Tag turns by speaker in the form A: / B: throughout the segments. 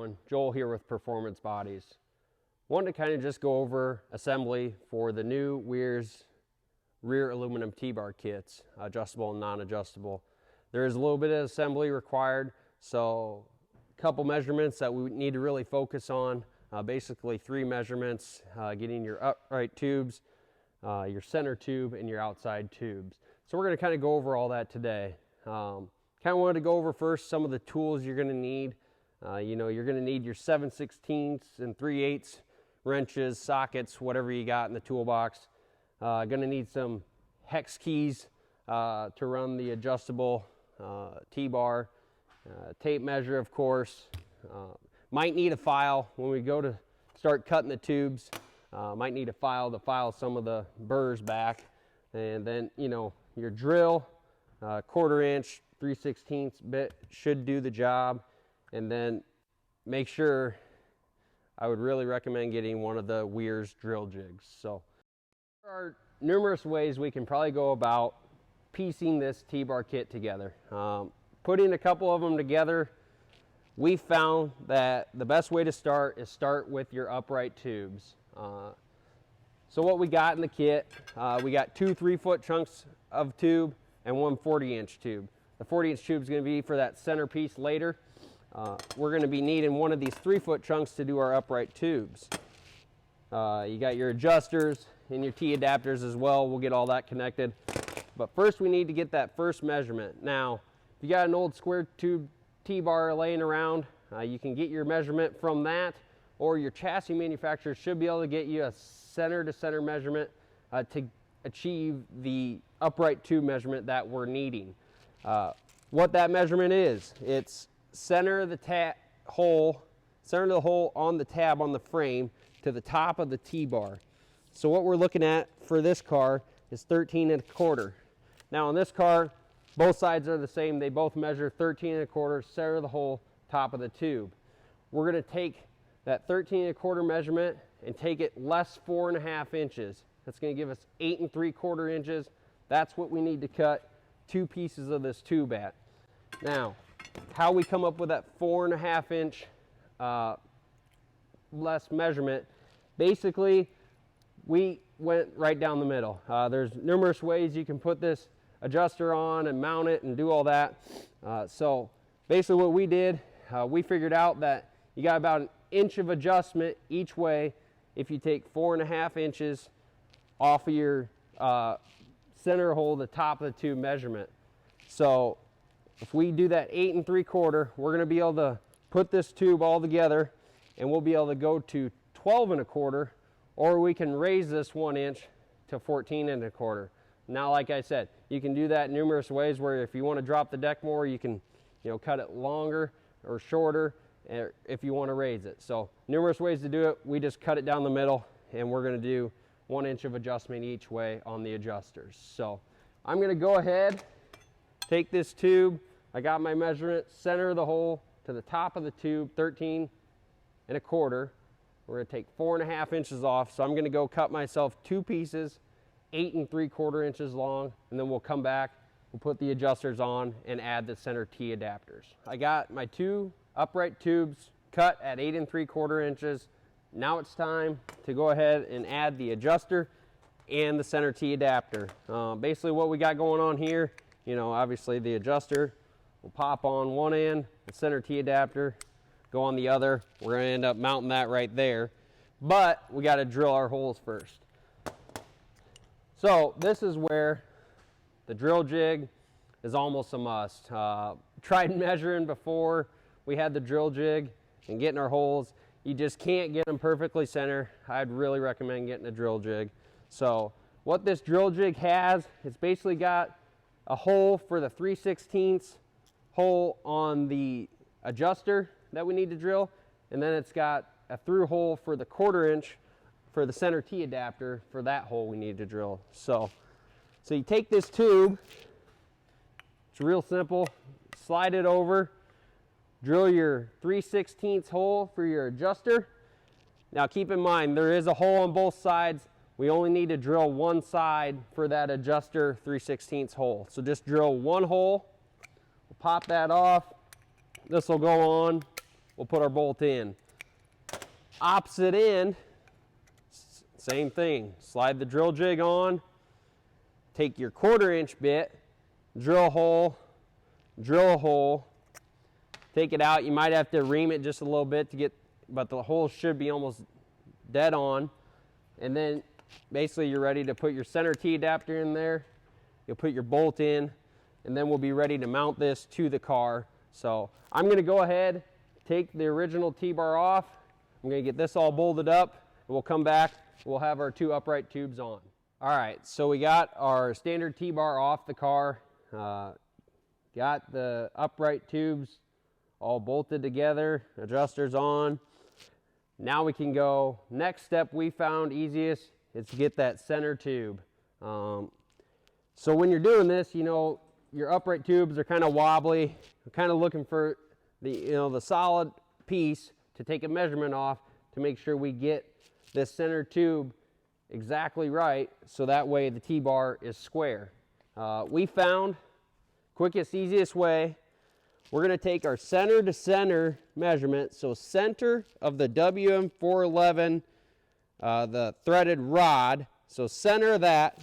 A: everyone. Joel here with Performance Bodies. Wanted to kind of just go over assembly for the new Wehrs rear aluminum T-bar kits, adjustable and non-adjustable. There is a little bit of assembly required, so a couple measurements that we need to really focus on. Basically 3 measurements, getting your upright tubes, your center tube, and your outside tubes. So we're going to kind of go over all that today. Kind of wanted to go over first some of the tools you're going to need. You're going to need your 7/16 and 3/8 wrenches, sockets, whatever you got in the toolbox. Going to need some hex keys to run the adjustable T-bar, tape measure, of course. Might need a file when we go to start cutting the tubes. Might need a file to file some of the burrs back. And then, your drill, 1/4 inch, 3/16 bit should do the job. And then make sure, I would really recommend getting one of the Wehrs drill jigs. So there are numerous ways we can probably go about piecing this T-bar kit together. Putting a couple of them together, we found that the best way to start is start with your upright tubes. So what we got in the kit, we got 2 3-foot chunks of tube and 1 40-inch tube. The 40-inch tube is going to be for that center piece later. We're going to be needing one of these 3-foot chunks to do our upright tubes. You got your adjusters and your T adapters as well. We'll get all that connected. But first we need to get that first measurement. Now, if you got an old square tube T-bar laying around, you can get your measurement from that, or your chassis manufacturer should be able to get you a center-to-center measurement to achieve the upright tube measurement that we're needing. What that measurement is, it's center of the hole on the tab on the frame to the top of the T-bar. So what we're looking at for this car is 13 1/4. Now on this car, both sides are the same. They both measure 13 1/4, center of the hole, top of the tube. We're going to take that 13 1/4 measurement and take it less 4.5 inches. That's going to give us 8 3/4 inches. That's what we need to cut 2 pieces of this tube at. Now, how we come up with that 4.5 inch less measurement, basically we went right down the middle. There's numerous ways you can put this adjuster on and mount it and do all that. So basically what we did, we figured out that you got about 1 inch of adjustment each way if you take 4.5 inches off of your center hole, the top of the tube measurement. So if we do that 8 3/4, we're going to be able to put this tube all together and we'll be able to go to 12 1/4, or we can raise this 1 inch to 14 1/4. Now, like I said, you can do that numerous ways, where if you want to drop the deck more, you can cut it longer or shorter if you want to raise it. So numerous ways to do it. We just cut it down the middle and we're going to do 1 inch of adjustment each way on the adjusters. So I'm going to go ahead, take this tube. I got my measurement, center of the hole to the top of the tube, 13 1/4. We're going to take 4.5 inches off. So I'm going to go cut myself 2 pieces, 8 3/4 inches long, and then we'll come back, we'll put the adjusters on and add the center T adapters. I got my 2 upright tubes cut at 8 3/4 inches. Now it's time to go ahead and add the adjuster and the center T adapter. Basically what we got going on here, obviously the adjuster will pop on one end, the center T adapter go on the other. We're going to end up mounting that right there, but we got to drill our holes first. So this is where the drill jig is almost a must. Tried measuring before we had the drill jig and getting our holes. You just can't get them perfectly center. I'd really recommend getting a drill jig. So what this drill jig has, it's basically got a hole for the 3/16 hole on the adjuster that we need to drill, and then it's got a through hole for the 1/4 inch for the center T adapter for that hole we need to drill. So you take this tube, it's real simple, slide it over, drill your 3/16 hole for your adjuster. Now keep in mind, there is a hole on both sides. We only need to drill one side for that adjuster 3/16 hole. So just drill one hole, we'll pop that off. This will go on we'll put our bolt in. Opposite end, same thing. Slide the drill jig on, take your 1/4 inch bit, drill a hole, take it out. You might have to ream it just a little bit to get, but the hole should be almost dead on. And then basically you're ready to put your center T adapter in there. You'll put your bolt in, and then we'll be ready to mount this to the car. So I'm going to go ahead, take the original T-bar off. I'm going to get this all bolted up, and we'll come back. We'll have our 2 upright tubes on. All right, so we got our standard T-bar off the car. Got the upright tubes all bolted together, adjusters on. Now we can go, next step we found easiest is to get that center tube. So when you're doing this, you know, your upright tubes are kind of wobbly. We're kind of looking for the solid piece to take a measurement off to make sure we get this center tube exactly right, so that way the T-bar is square. We found quickest, easiest way, we're going to take our center to center measurement, so center of the WM411, the threaded rod, so center of that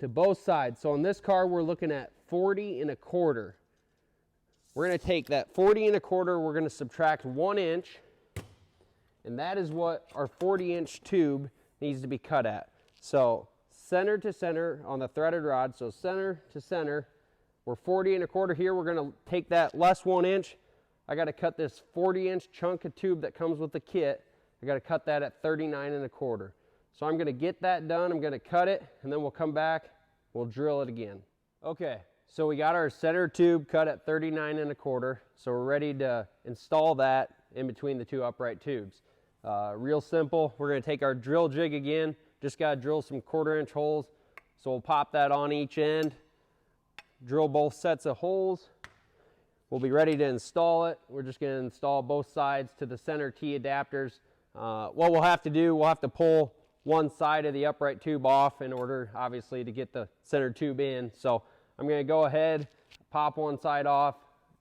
A: to both sides. So on this car we're looking at 40 1/4. We're going to take that 40 1/4, we're going to subtract 1 inch, and that is what our 40-inch tube needs to be cut at. So center to center on the threaded rod, so center to center, we're 40 1/4 here. We're going to take that less 1 inch. I got to cut this 40-inch chunk of tube that comes with the kit. I got to cut that at 39 1/4. So I'm going to get that done. I'm going to cut it, and then we'll come back. We'll drill it again. Okay, so we got our center tube cut at 39 1/4. So we're ready to install that in between the 2 upright tubes. Real simple. We're going to take our drill jig again. Just got to drill some 1/4 inch holes. So we'll pop that on each end. Drill both sets of holes. We'll be ready to install it. We're just going to install both sides to the center T adapters. What we'll have to do, we'll have to pull one side of the upright tube off in order, obviously, to get the center tube in. So I'm going to go ahead, pop one side off,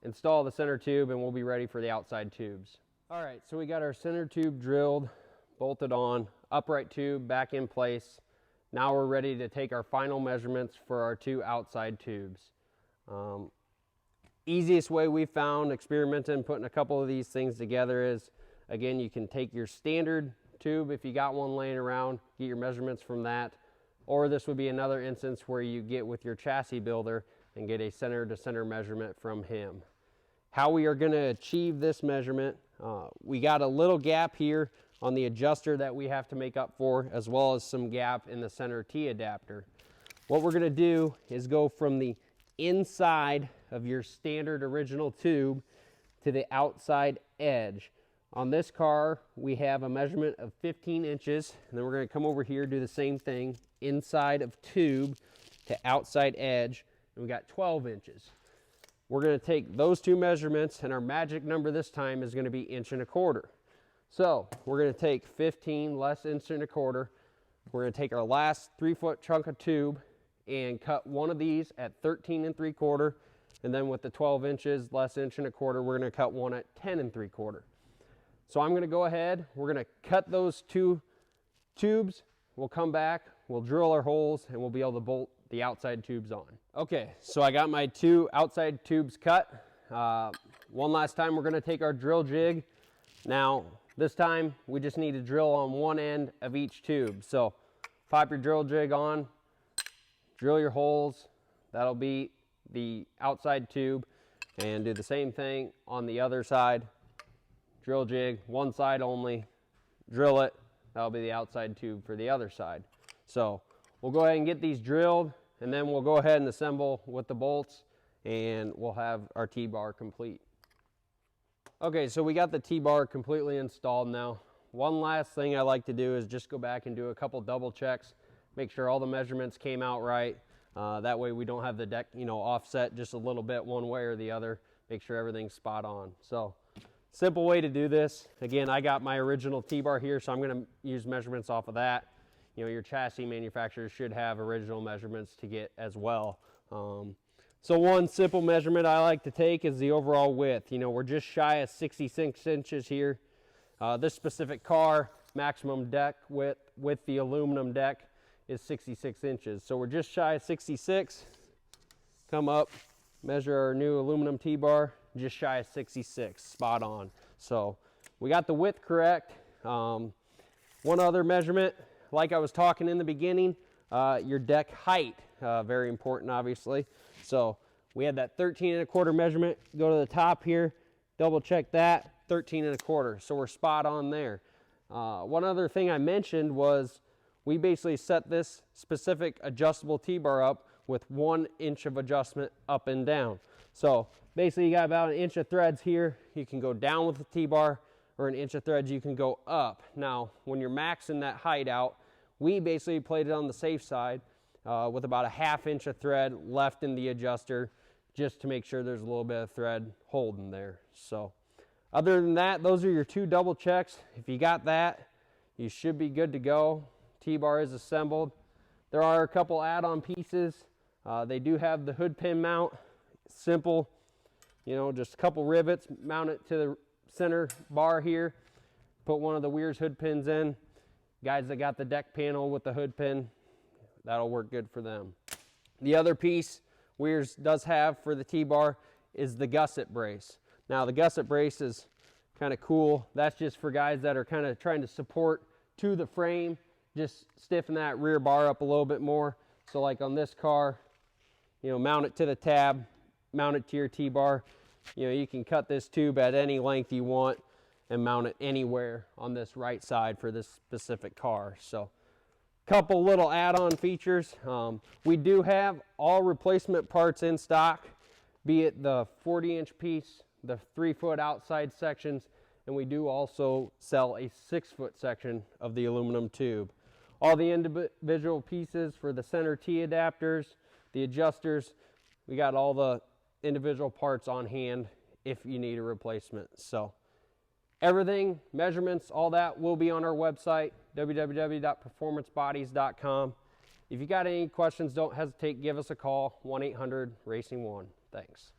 A: install the center tube, and we'll be ready for the outside tubes. All right, so we got our center tube drilled, bolted on, upright tube back in place. Now we're ready to take our final measurements for our 2 outside tubes. Easiest way we found experimenting, putting a couple of these things together is, again, you can take your standard tube if you got one laying around, get your measurements from that, or this would be another instance where you get with your chassis builder and get a center to center measurement from him. How we are going to achieve this measurement, we got a little gap here on the adjuster that we have to make up for, as well as some gap in the center T adapter. What we're going to do is go from the inside of your standard original tube to the outside edge. On this car, we have a measurement of 15 inches, and then we're going to come over here, do the same thing, inside of tube to outside edge, and we got 12 inches. We're going to take those 2 measurements, and our magic number this time is going to be 1 1/4. So we're going to take 15 less 1 1/4. We're going to take our last 3-foot chunk of tube and cut one of these at 13 3/4, and then with the 12 inches less 1 1/4, we're going to cut one at 10 3/4. So I'm going to go ahead, we're going to cut those 2 tubes, we'll come back, we'll drill our holes, and we'll be able to bolt the outside tubes on. Okay, so I got my 2 outside tubes cut. One last time, we're going to take our drill jig. Now, this time, we just need to drill on one end of each tube. So pop your drill jig on, drill your holes, that'll be the outside tube, and do the same thing on the other side. Drill jig, one side only, drill it, that'll be the outside tube for the other side. So we'll go ahead and get these drilled, and then we'll go ahead and assemble with the bolts, and we'll have our T-bar complete. Okay, so we got the T-bar completely installed now. One last thing I like to do is just go back and do a couple double checks, make sure all the measurements came out right. That way we don't have the deck, offset just a little bit one way or the other. Make sure everything's spot on. So simple way to do this. Again, I got my original T-bar here, so I'm going to use measurements off of that. Your chassis manufacturers should have original measurements to get as well. So one simple measurement I like to take is the overall width. You know, we're just shy of 66 inches here. This specific car, maximum deck width with the aluminum deck is 66 inches. So we're just shy of 66. Come up, measure our new aluminum T-bar, just shy of 66, spot on. So we got the width correct. One other measurement, like I was talking in the beginning, your deck height, very important obviously. So we had that 13¼ measurement. Go to the top here, double check that, 13¼ so we're spot on there. One other thing I mentioned was we basically set this specific adjustable T-bar up with 1 inch of adjustment up and down. So basically you got about 1 inch of threads here. You can go down with the T-bar, or 1 inch of threads you can go up. Now when you're maxing that height out, we basically played it on the safe side with about a 1/2 inch of thread left in the adjuster, just to make sure there's a little bit of thread holding there. So other than that, those are your 2 double checks. If you got that, you should be good to go. T-bar is assembled. There are a couple add-on pieces. They do have the hood pin mount. Simple, you know, just a couple rivets, mount it to the center bar here, put one of the Wehrs hood pins in. Guys that got the deck panel with the hood pin, that'll work good for them. The other piece Wehrs does have for the T-bar is the gusset brace. Now the gusset brace is kind of cool. That's just for guys that are kind of trying to support to the frame, just stiffen that rear bar up a little bit more. So like on this car, you know, mount it to the tab, mount it to your T-bar. You know, you can cut this tube at any length you want and mount it anywhere on this right side for this specific car. So couple little add-on features. We do have all replacement parts in stock, be it the 40-inch piece, the 3-foot outside sections, and we do also sell a 6-foot section of the aluminum tube. All the individual pieces for the center T adapters, the adjusters, we got all the individual parts on hand if you need a replacement. So everything, measurements, all that will be on our website, www.performancebodies.com. If you got any questions, don't hesitate, give us a call, 1-800-RACING1. Thanks.